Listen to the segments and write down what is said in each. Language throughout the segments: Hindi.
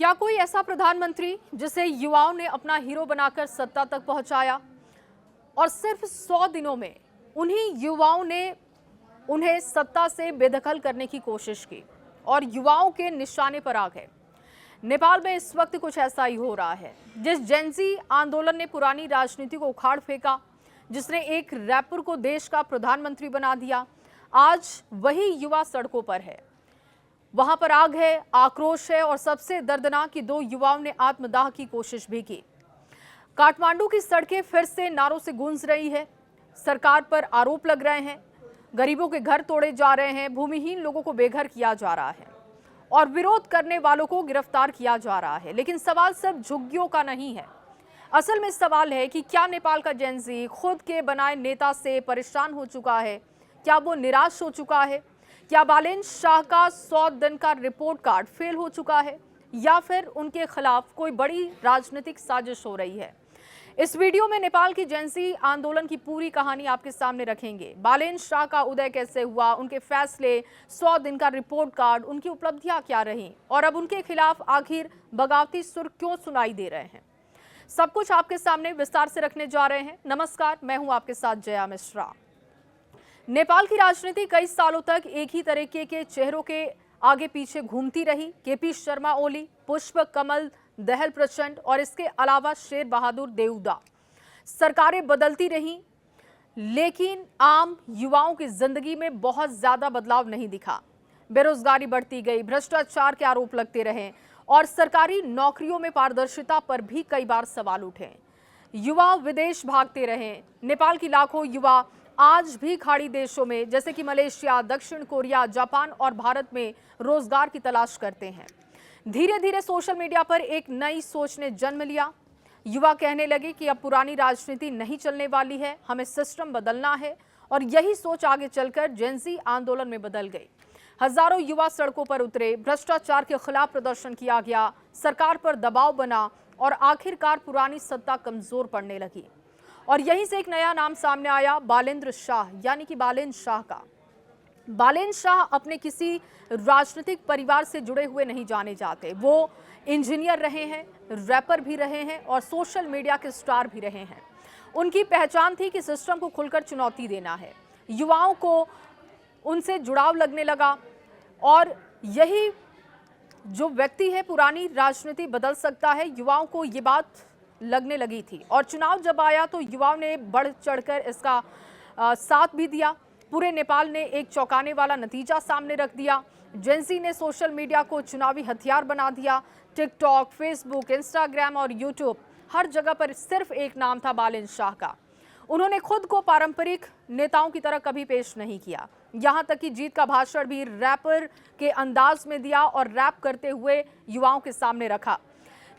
क्या कोई ऐसा प्रधानमंत्री जिसे युवाओं ने अपना हीरो बनाकर सत्ता तक पहुंचाया और सिर्फ 100 दिनों में उन्हीं युवाओं ने उन्हें सत्ता से बेदखल करने की कोशिश की और युवाओं के निशाने पर आ गए। नेपाल में इस वक्त कुछ ऐसा ही हो रहा है। जिस जेनजी आंदोलन ने पुरानी राजनीति को उखाड़ फेंका, जिसने एक रैपर को देश का प्रधानमंत्री बना दिया, आज वही युवा सड़कों पर है। वहां पर आग है, आक्रोश है और सबसे दर्दनाक कि 2 युवाओं ने आत्मदाह की कोशिश भी की। काठमांडू की सड़कें फिर से नारों से गूंज रही है। सरकार पर आरोप लग रहे हैं, गरीबों के घर तोड़े जा रहे हैं, भूमिहीन लोगों को बेघर किया जा रहा है और विरोध करने वालों को गिरफ्तार किया जा रहा है। लेकिन सवाल सिर्फ झुग्गियों का नहीं है। असल में सवाल है कि क्या नेपाल का जेनजी खुद के बनाए नेता से परेशान हो चुका है? क्या वो निराश हो चुका है? क्या बालेन शाह का 100 दिन का रिपोर्ट कार्ड फेल हो चुका है या फिर उनके खिलाफ कोई बड़ी राजनीतिक साजिश हो रही है? इस वीडियो में नेपाल की जेनजी आंदोलन की पूरी कहानी आपके सामने रखेंगे। बालेन शाह का उदय कैसे हुआ, उनके फैसले, 100 दिन का रिपोर्ट कार्ड, उनकी उपलब्धियां क्या रहीं और अब उनके खिलाफ आखिर बगावती सुर क्यों सुनाई दे रहे हैं, सब कुछ आपके सामने विस्तार से रखने जा रहे हैं। नमस्कार, मैं हूं आपके साथ जया मिश्रा। नेपाल की राजनीति कई सालों तक एक ही तरीके के चेहरों के आगे पीछे घूमती रही। केपी शर्मा ओली, पुष्प कमल दहल प्रचंड और इसके अलावा शेर बहादुर देउदा। सरकारें बदलती रहीं, लेकिन आम युवाओं की जिंदगी में बहुत ज्यादा बदलाव नहीं दिखा। बेरोजगारी बढ़ती गई, भ्रष्टाचार के आरोप लगते रहे और सरकारी नौकरियों में पारदर्शिता पर भी कई बार सवाल उठे। युवा विदेश भागते रहे। नेपाल की लाखों युवा आज भी खाड़ी देशों में जैसे कि मलेशिया, दक्षिण कोरिया, जापान और भारत में रोजगार की तलाश करते हैं। धीरे धीरे सोशल मीडिया पर एक नई सोच ने जन्म लिया। युवा कहने लगे कि अब पुरानी राजनीति नहीं चलने वाली है, हमें सिस्टम बदलना है और यही सोच आगे चलकर जेनजी आंदोलन में बदल गई। हजारों युवा सड़कों पर उतरे, भ्रष्टाचार के खिलाफ प्रदर्शन किया गया, सरकार पर दबाव बना और आखिरकार पुरानी सत्ता कमजोर पड़ने लगी। और यहीं से एक नया नाम सामने आया, बालेंद्र शाह यानी कि बालेन शाह का। बालेन शाह अपने किसी राजनीतिक परिवार से जुड़े हुए नहीं जाने जाते। वो इंजीनियर रहे हैं, रैपर भी रहे हैं और सोशल मीडिया के स्टार भी रहे हैं। उनकी पहचान थी कि सिस्टम को खुलकर चुनौती देना है। युवाओं को उनसे जुड़ाव लगने लगा और यही जो व्यक्ति है पुरानी राजनीति बदल सकता है, युवाओं को ये बात लगने लगी थी। और चुनाव जब आया तो युवाओं ने बढ़ चढ़कर इसका साथ भी दिया। पूरे नेपाल ने एक चौंकाने वाला नतीजा सामने रख दिया। जेनजी ने सोशल मीडिया को चुनावी हथियार बना दिया। टिकटॉक, फेसबुक, इंस्टाग्राम और यूट्यूब, हर जगह पर सिर्फ एक नाम था, बालेन शाह का। उन्होंने खुद को पारंपरिक नेताओं की तरह कभी पेश नहीं किया। यहाँ तक कि जीत का भाषण भी रैपर के अंदाज में दिया और रैप करते हुए युवाओं के सामने रखा।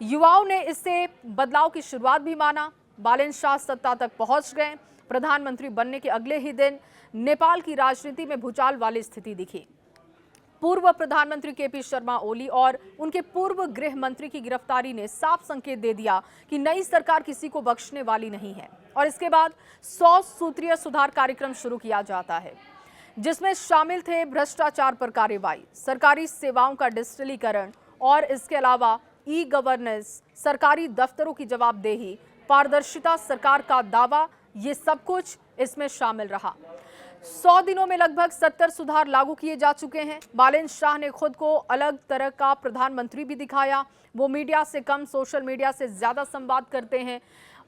युवाओं ने इससे बदलाव की शुरुआत भी माना। बालेन शाह सत्ता तक पहुंच गए। प्रधानमंत्री बनने के अगले ही दिन नेपाल की राजनीति में भूचाल वाली स्थिति दिखी। पूर्व प्रधानमंत्री केपी शर्मा ओली और उनके पूर्व गृह मंत्री की गिरफ्तारी ने साफ संकेत दे दिया कि नई सरकार किसी को बख्शने वाली नहीं है। और इसके बाद 100 सूत्रीय सुधार कार्यक्रम शुरू किया जाता है, जिसमें शामिल थे भ्रष्टाचार पर कार्रवाई, सरकारी सेवाओं का डिजिटलीकरण और इसके अलावा ई गवर्नेंस, सरकारी दफ्तरों की जवाबदेही, पारदर्शिता, सरकार का दावा, ये सब कुछ इसमें शामिल रहा। 100 दिनों में लगभग 70 सुधार लागू किए जा चुके हैं। बालेन शाह ने खुद को अलग तरह का प्रधानमंत्री भी दिखाया। वो मीडिया से कम, सोशल मीडिया से ज्यादा संवाद करते हैं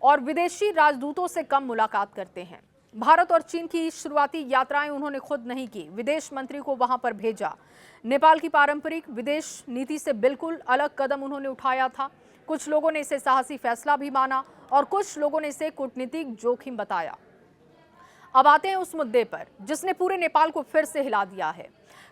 और विदेशी राजदूतों से कम मुलाकात करते हैं। भारत और चीन की शुरुआती यात्राएं उन्होंने खुद नहीं की, विदेश मंत्री को वहां पर भेजा। नेपाल की पारंपरिक विदेश नीति से बिल्कुल अलग कदम उन्होंने उठाया था। कुछ लोगों ने इसे साहसी फैसला भी माना और कुछ लोगों ने इसे कूटनीतिक जोखिम बताया। अब आते हैं उस मुद्दे पर जिसने पूरे नेपाल को फिर से हिला दिया है।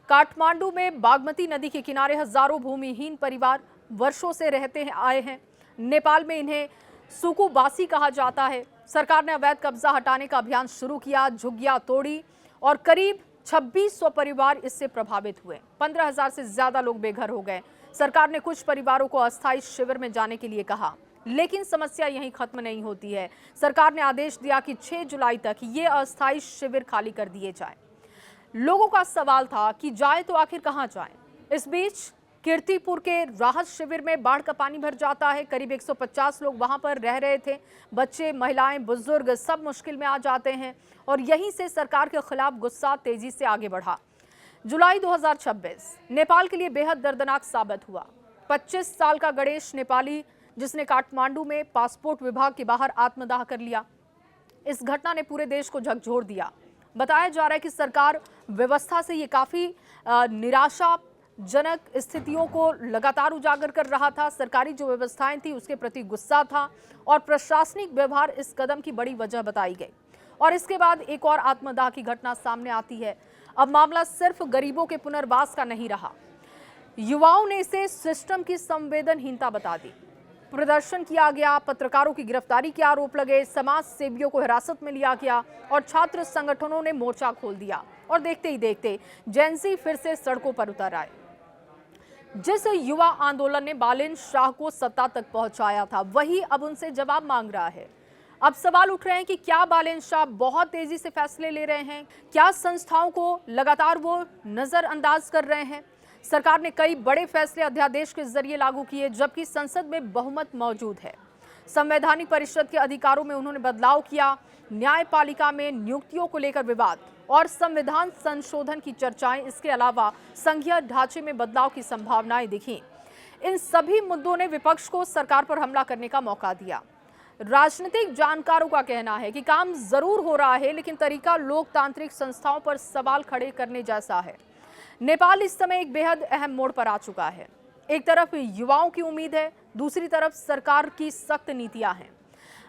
काठमांडू में बागमती नदी के किनारे हजारों भूमिहीन परिवार वर्षों से रहते आए हैं। नेपाल में इन्हें सुकुबासी कहा जाता है। सरकार ने अवैध कब्जा हटाने का अभियान शुरू किया, झुग्गियां तोड़ी और करीब 2600 परिवार इससे प्रभावित हुए। 15,000 से ज्यादा लोग बेघर हो गए। सरकार ने कुछ परिवारों को अस्थायी शिविर में जाने के लिए कहा, लेकिन समस्या यहीं खत्म नहीं होती है। सरकार ने आदेश दिया कि 6 जुलाई तक ये अस्थायी शिविर खाली कर दिए जाएं। लोगों का सवाल था कि जाए तो आखिर कहां जाएं। इस बीच कीर्तिपुर के राहत शिविर में बाढ़ का पानी भर जाता है। करीब 150 लोग वहां पर रह रहे थे। बच्चे, महिलाएं, बुजुर्ग सब मुश्किल में आ जाते हैं और यहीं से सरकार के खिलाफ गुस्सा तेजी से आगे बढ़ा। जुलाई 2026 नेपाल के लिए बेहद दर्दनाक साबित हुआ। 25 साल का गणेश नेपाली, जिसने काठमांडू में पासपोर्ट विभाग के बाहर आत्मदाह कर लिया। इस घटना ने पूरे देश को झकझोर दिया। बताया जा रहा है कि सरकार व्यवस्था से ये काफी निराशाजनक स्थितियों को लगातार उजागर कर रहा था। सरकारी जो व्यवस्थाएं थी उसके प्रति गुस्सा था और प्रशासनिक व्यवहार इस कदम की बड़ी वजह बताई गई। और इसके बाद एक और आत्मदाह की घटना सामने आती है। अब मामला सिर्फ गरीबों के पुनर्वास का नहीं रहा, युवाओं ने इसे सिस्टम की संवेदनहीनता बता दी। प्रदर्शन किया गया, पत्रकारों की गिरफ्तारी के आरोप लगे, समाज सेवियों को हिरासत में लिया गया और छात्र संगठनों ने मोर्चा खोल दिया। और देखते ही देखते जेनजी फिर से सड़कों पर उतर आए। जिस युवा आंदोलन ने बालेन शाह को सत्ता तक पहुंचाया था, वही अब उनसे जवाब मांग रहा है। अब सवाल उठ रहे हैं कि क्या बालेन शाह बहुत तेजी से फैसले ले रहे हैं? क्या संस्थाओं को लगातार वो नजरअंदाज कर रहे हैं? सरकार ने कई बड़े फैसले अध्यादेश के जरिए लागू किए, जबकि संसद में बहुमत मौजूद है। संवैधानिक परिषद के अधिकारों में उन्होंने बदलाव किया। न्यायपालिका में नियुक्तियों को लेकर विवाद और संविधान संशोधन की चर्चाएं, इसके अलावा संघीय ढांचे में बदलाव की संभावनाएं दिखी। इन सभी मुद्दों ने विपक्ष को सरकार पर हमला करने का मौका दिया। राजनीतिक जानकारों का कहना है कि काम जरूर हो रहा है, लेकिन तरीका लोकतांत्रिक संस्थाओं पर सवाल खड़े करने जैसा है। नेपाल इस समय एक बेहद अहम मोड़ पर आ चुका है। एक तरफ युवाओं की उम्मीद है, दूसरी तरफ सरकार की सख्त नीतियां हैं।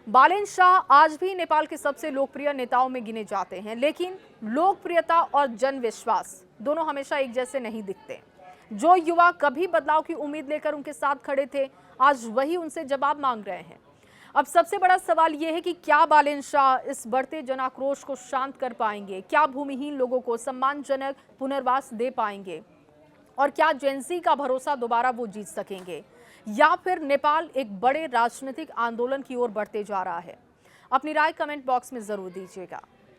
बालेन शाह आज भी नेपाल के सबसे लोकप्रिय नेताओं में गिने जाते हैं, लेकिन लोकप्रियता और जनविश्वास दोनों हमेशा एक जैसे नहीं दिखते। जो युवा कभी बदलाव की उम्मीद लेकर उनके साथ खड़े थे, आज वही उनसे जवाब मांग रहे हैं। अब सबसे बड़ा सवाल यह है कि क्या बालेन शाह इस बढ़ते जनाक्रोश को शांत कर पाएंगे? क्या भूमिहीन लोगों को सम्मानजनक पुनर्वास दे पाएंगे? और क्या जेनजी का भरोसा दोबारा वो जीत सकेंगे, या फिर नेपाल एक बड़े राजनीतिक आंदोलन की ओर बढ़ते जा रहा है? अपनी राय कमेंट बॉक्स में जरूर दीजिएगा।